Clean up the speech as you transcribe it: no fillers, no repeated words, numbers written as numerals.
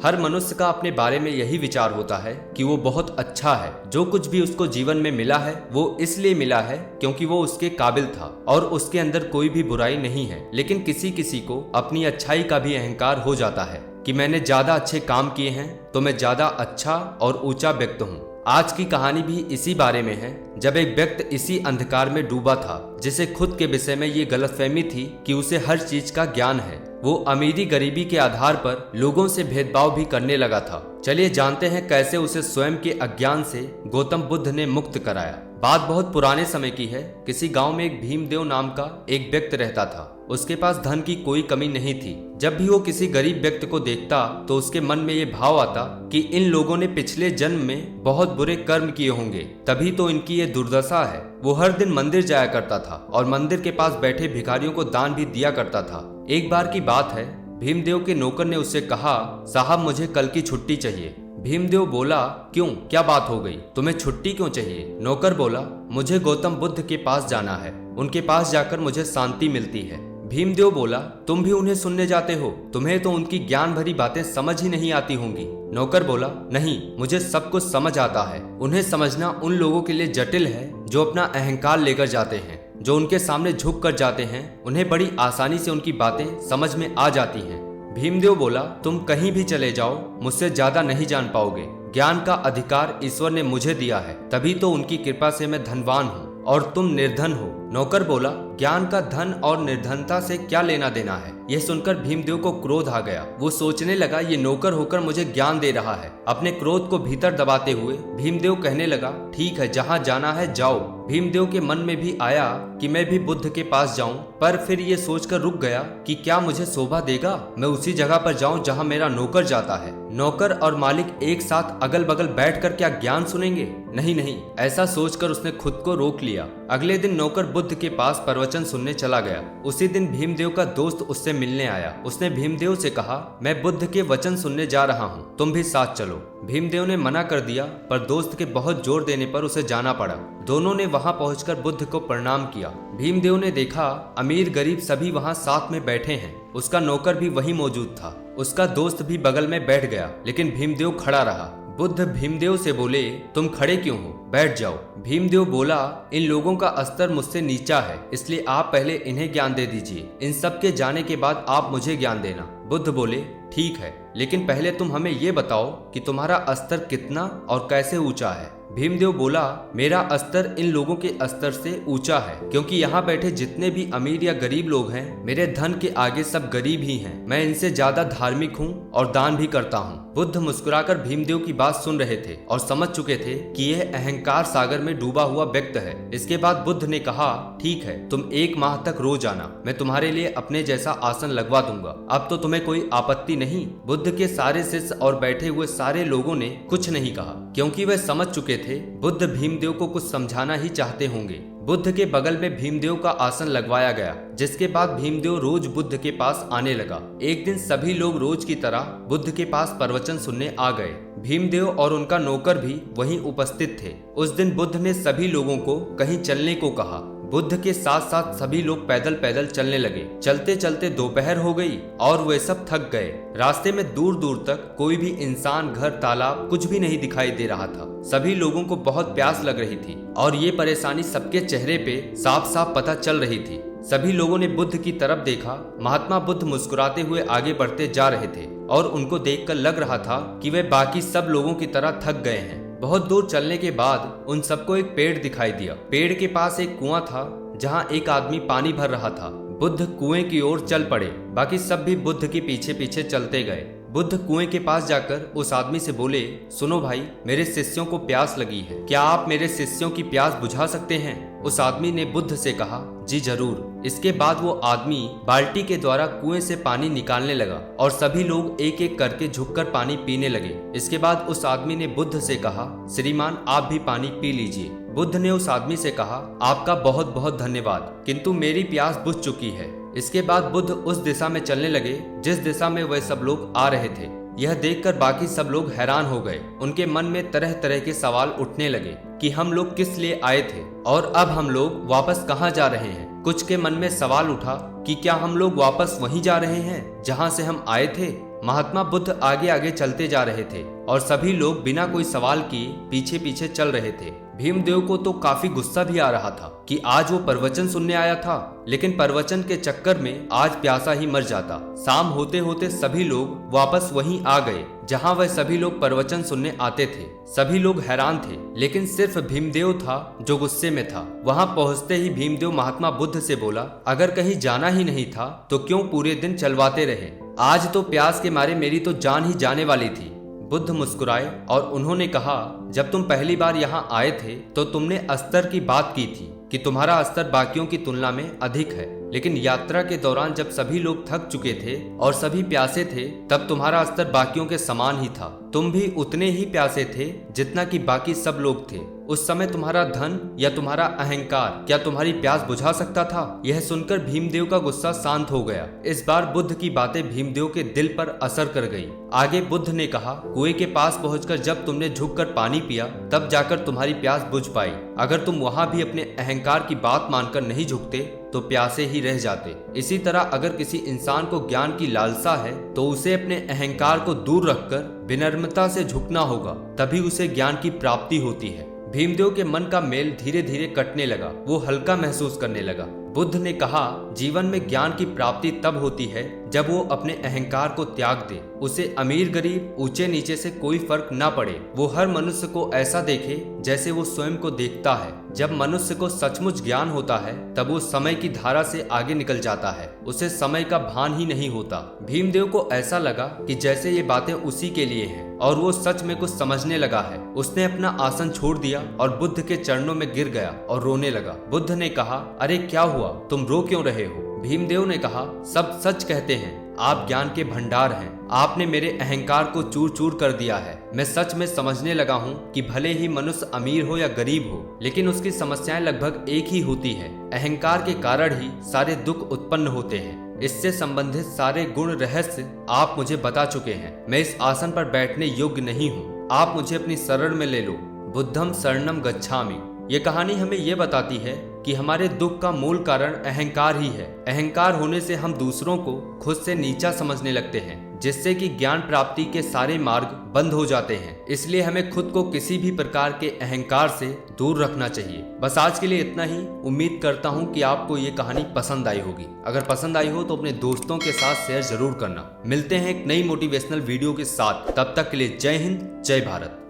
हर मनुष्य का अपने बारे में यही विचार होता है कि वो बहुत अच्छा है। जो कुछ भी उसको जीवन में मिला है वो इसलिए मिला है क्योंकि वो उसके काबिल था और उसके अंदर कोई भी बुराई नहीं है। लेकिन किसी किसी को अपनी अच्छाई का भी अहंकार हो जाता है कि मैंने ज्यादा अच्छे काम किए हैं तो मैं ज्यादा अच्छा और ऊंचा व्यक्ति हूँ। आज की कहानी भी इसी बारे में है, जब एक व्यक्ति इसी अंधकार में डूबा था जिसे खुद के विषय में ये गलतफहमी थी कि उसे हर चीज का ज्ञान है। वो अमीरी गरीबी के आधार पर लोगों से भेदभाव भी करने लगा था। चलिए जानते हैं कैसे उसे स्वयं के अज्ञान से गौतम बुद्ध ने मुक्त कराया। बात बहुत पुराने समय की है। किसी गांव में एक भीमदेव नाम का एक व्यक्ति रहता था। उसके पास धन की कोई कमी नहीं थी। जब भी वो किसी गरीब व्यक्ति को देखता तो उसके मन में ये भाव आता कि इन लोगों ने पिछले जन्म में बहुत बुरे कर्म किए होंगे, तभी तो इनकी ये दुर्दशा है। वो हर दिन मंदिर जाया करता था और मंदिर के पास बैठे भिखारियों को दान भी दिया करता था। एक बार की बात है, भीमदेव के नौकर ने उससे कहा, साहब मुझे कल की छुट्टी चाहिए। भीमदेव बोला, क्यों, क्या बात हो गई, तुम्हें छुट्टी क्यों चाहिए? नौकर बोला, मुझे गौतम बुद्ध के पास जाना है, उनके पास जाकर मुझे शांति मिलती है। भीमदेव बोला, तुम भी उन्हें सुनने जाते हो? तुम्हें तो उनकी ज्ञान भरी बातें समझ ही नहीं आती होंगी। नौकर बोला, नहीं, मुझे सब कुछ समझ आता है। उन्हें समझना उन लोगों के लिए जटिल है जो अपना अहंकार लेकर जाते हैं। जो उनके सामने झुक कर जाते हैं उन्हें बड़ी आसानी से उनकी बातें समझ में आ जाती हैं। भीमदेव बोला, तुम कहीं भी चले जाओ, मुझसे ज्यादा नहीं जान पाओगे। ज्ञान का अधिकार ईश्वर ने मुझे दिया है, तभी तो उनकी कृपा से मैं धनवान हूँ और तुम निर्धन हो। नौकर बोला, ज्ञान का धन और निर्धनता से क्या लेना देना है? यह सुनकर भीमदेव को क्रोध आ गया। वो सोचने लगा, ये नौकर होकर मुझे ज्ञान दे रहा है। अपने क्रोध को भीतर दबाते हुए भीमदेव कहने लगा, ठीक है, जहाँ जाना है जाओ। भीमदेव के मन में भी आया कि मैं भी बुद्ध के पास जाऊं, पर फिर ये सोचकर रुक गया कि क्या मुझे शोभा देगा मैं उसी जगह पर जाऊं जहां मेरा नौकर जाता है। नौकर और मालिक एक साथ अगल बगल बैठकर क्या ज्ञान सुनेंगे? नहीं नहीं, ऐसा सोचकर उसने खुद को रोक लिया। अगले दिन नौकर बुद्ध के पास प्रवचन सुनने चला गया। उसी दिन भीमदेव का दोस्त उससे मिलने आया। उसने भीमदेव से कहा, मैं बुद्ध के वचन सुनने जा रहा हूँ, तुम भी साथ चलो। भीमदेव ने मना कर दिया, पर दोस्त के बहुत जोर देने पर उसे जाना पड़ा। दोनों ने वहां पहुंचकर बुद्ध को प्रणाम किया। भीमदेव ने देखा अमीर गरीब सभी वहां साथ में बैठे हैं। उसका नौकर भी वहीं मौजूद था। उसका दोस्त भी बगल में बैठ गया, लेकिन भीमदेव खड़ा रहा। बुद्ध भीमदेव से बोले, तुम खड़े क्यों हो, बैठ जाओ। भीमदेव बोला, इन लोगों का स्तर मुझसे नीचा है, इसलिए आप पहले इन्हें ज्ञान दे दीजिए। इन सब के जाने के बाद आप मुझे ज्ञान देना। बुद्ध बोले, ठीक है, लेकिन पहले तुम हमें ये बताओ कि तुम्हारा स्तर कितना और कैसे ऊंचा है। भीमदेव बोला, मेरा स्तर इन लोगों के स्तर से ऊंचा है, क्योंकि यहाँ बैठे जितने भी अमीर या गरीब लोग हैं, मेरे धन के आगे सब गरीब ही हैं। मैं इनसे ज्यादा धार्मिक हूँ और दान भी करता हूँ। बुद्ध मुस्कुराकर भीमदेव की बात सुन रहे थे और समझ चुके थे कि यह अहंकार सागर में डूबा हुआ व्यक्ति है। इसके बाद बुद्ध ने कहा, ठीक है, तुम 1 माह तक रोज आना, मैं तुम्हारे लिए अपने जैसा आसन लगवा दूंगा। अब तो तुम्हें कोई आपत्ति नहीं? बुद्ध के सारे शिष्य और बैठे हुए सारे लोगों ने कुछ नहीं कहा, क्योंकि वे समझ चुके थे बुद्ध भीमदेव को कुछ समझाना ही चाहते होंगे। बुद्ध के बगल में भीमदेव का आसन लगवाया गया, जिसके बाद भीमदेव रोज बुद्ध के पास आने लगा। एक दिन सभी लोग रोज की तरह बुद्ध के पास प्रवचन सुनने आ गए। भीमदेव और उनका नौकर भी वहीं उपस्थित थे। उस दिन बुद्ध ने सभी लोगों को कहीं चलने को कहा। बुद्ध के साथ साथ सभी लोग पैदल पैदल चलने लगे। चलते चलते दोपहर हो गई और वे सब थक गए। रास्ते में दूर दूर तक कोई भी इंसान, घर, तालाब कुछ भी नहीं दिखाई दे रहा था। सभी लोगों को बहुत प्यास लग रही थी और ये परेशानी सबके चेहरे पे साफ साफ पता चल रही थी। सभी लोगों ने बुद्ध की तरफ देखा। महात्मा बुद्ध मुस्कुराते हुए आगे बढ़ते जा रहे थे और उनको देखकर लग रहा था कि वे बाकी सब लोगों की तरह थक गए हैं। बहुत दूर चलने के बाद उन सबको एक पेड़ दिखाई दिया। पेड़ के पास एक कुआं था जहां एक आदमी पानी भर रहा था। बुद्ध कुएं की ओर चल पड़े। बाकी सब भी बुद्ध के पीछे पीछे चलते गए। बुद्ध कुएं के पास जाकर उस आदमी से बोले, सुनो भाई, मेरे शिष्यों को प्यास लगी है, क्या आप मेरे शिष्यों की प्यास बुझा सकते हैं? उस आदमी ने बुद्ध से कहा, जी जरूर। इसके बाद वो आदमी बाल्टी के द्वारा कुएं से पानी निकालने लगा और सभी लोग एक एक करके झुककर पानी पीने लगे। इसके बाद उस आदमी ने बुद्ध से कहा, श्रीमान आप भी पानी पी लीजिए। बुद्ध ने उस आदमी से कहा, आपका बहुत बहुत धन्यवाद, किंतु मेरी प्यास बुझ चुकी है। इसके बाद बुद्ध उस दिशा में चलने लगे जिस दिशा में वह सब लोग आ रहे थे। यह देखकर बाकी सब लोग हैरान हो गए। उनके मन में तरह तरह के सवाल उठने लगे कि हम लोग किस लिए आए थे और अब हम लोग वापस कहाँ जा रहे हैं। कुछ के मन में सवाल उठा कि क्या हम लोग वापस वहीं जा रहे हैं जहाँ से हम आए थे। महात्मा बुद्ध आगे आगे चलते जा रहे थे और सभी लोग बिना कोई सवाल किए पीछे पीछे चल रहे थे। भीमदेव को तो काफी गुस्सा भी आ रहा था कि आज वो प्रवचन सुनने आया था, लेकिन प्रवचन के चक्कर में आज प्यासा ही मर जाता। शाम होते होते सभी लोग वापस वहीं आ गए जहां वह सभी लोग प्रवचन सुनने आते थे। सभी लोग हैरान थे, लेकिन सिर्फ भीमदेव था जो गुस्से में था। वहां पहुंचते ही भीमदेव महात्मा बुद्ध से बोला, अगर कहीं जाना ही नहीं था तो क्यों पूरे दिन चलवाते रहे? आज तो प्यास के मारे मेरी तो जान ही जाने वाली थी। बुद्ध मुस्कुराए और उन्होंने कहा, जब तुम पहली बार यहाँ आए थे तो तुमने स्तर की बात की थी कि तुम्हारा स्तर बाकियों की तुलना में अधिक है, लेकिन यात्रा के दौरान जब सभी लोग थक चुके थे और सभी प्यासे थे तब तुम्हारा स्तर बाकियों के समान ही था। तुम भी उतने ही प्यासे थे जितना कि बाकी सब लोग थे। उस समय तुम्हारा धन या तुम्हारा अहंकार क्या तुम्हारी प्यास बुझा सकता था? यह सुनकर भीमदेव का गुस्सा शांत हो गया। इस बार बुद्ध की बातें भीमदेव के दिल पर असर कर गई। आगे बुद्ध ने कहा, कुएं के पास पहुंचकर जब तुमने झुककर पानी पिया तब जाकर तुम्हारी प्यास बुझ पाई। अगर तुम वहां भी अपने अहंकार की बात मानकर नहीं झुकते तो प्यासे ही रह जाते। इसी तरह अगर किसी इंसान को ज्ञान की लालसा है तो उसे अपने अहंकार को दूर रखकर विनम्रता से झुकना होगा, तभी उसे ज्ञान की प्राप्ति होती है। भीमदेव के मन का मेल धीरे धीरे कटने लगा। वो हल्का महसूस करने लगा। बुद्ध ने कहा, जीवन में ज्ञान की प्राप्ति तब होती है जब वो अपने अहंकार को त्याग दे। उसे अमीर गरीब ऊंचे नीचे से कोई फर्क ना पड़े। वो हर मनुष्य को ऐसा देखे जैसे वो स्वयं को देखता है। जब मनुष्य को सचमुच ज्ञान होता है तब वो समय की धारा से आगे निकल जाता है। उसे समय का भान ही नहीं होता। भीमदेव को ऐसा लगा कि जैसे ये बातें उसी के लिए हैं और वो सच में कुछ समझने लगा है। उसने अपना आसन छोड़ दिया और बुद्ध के चरणों में गिर गया और रोने लगा। बुद्ध ने कहा, अरे क्या हुआ, तुम रो क्यों रहे हो? भीमदेव ने कहा, सब सच कहते हैं, आप ज्ञान के भंडार हैं। आपने मेरे अहंकार को चूर चूर कर दिया है। मैं सच में समझने लगा हूँ कि भले ही मनुष्य अमीर हो या गरीब हो, लेकिन उसकी समस्याएं लगभग एक ही होती है। अहंकार के कारण ही सारे दुख उत्पन्न होते हैं। इससे संबंधित सारे गुण रहस्य आप मुझे बता चुके हैं। मैं इस आसन पर बैठने योग्य नहीं हूँ। आप मुझे अपनी शरण में ले लो। बुद्धम शरणम गच्छामि। ये कहानी हमें ये बताती है कि हमारे दुख का मूल कारण अहंकार ही है। अहंकार होने से हम दूसरों को खुद से नीचा समझने लगते हैं, जिससे कि ज्ञान प्राप्ति के सारे मार्ग बंद हो जाते हैं। इसलिए हमें खुद को किसी भी प्रकार के अहंकार से दूर रखना चाहिए। बस आज के लिए इतना ही। उम्मीद करता हूँ कि आपको ये कहानी पसंद आई होगी। अगर पसंद आई हो तो अपने दोस्तों के साथ शेयर जरूर करना। मिलते हैं एक नई मोटिवेशनल वीडियो के साथ। तब तक के लिए जय हिंद, जय भारत।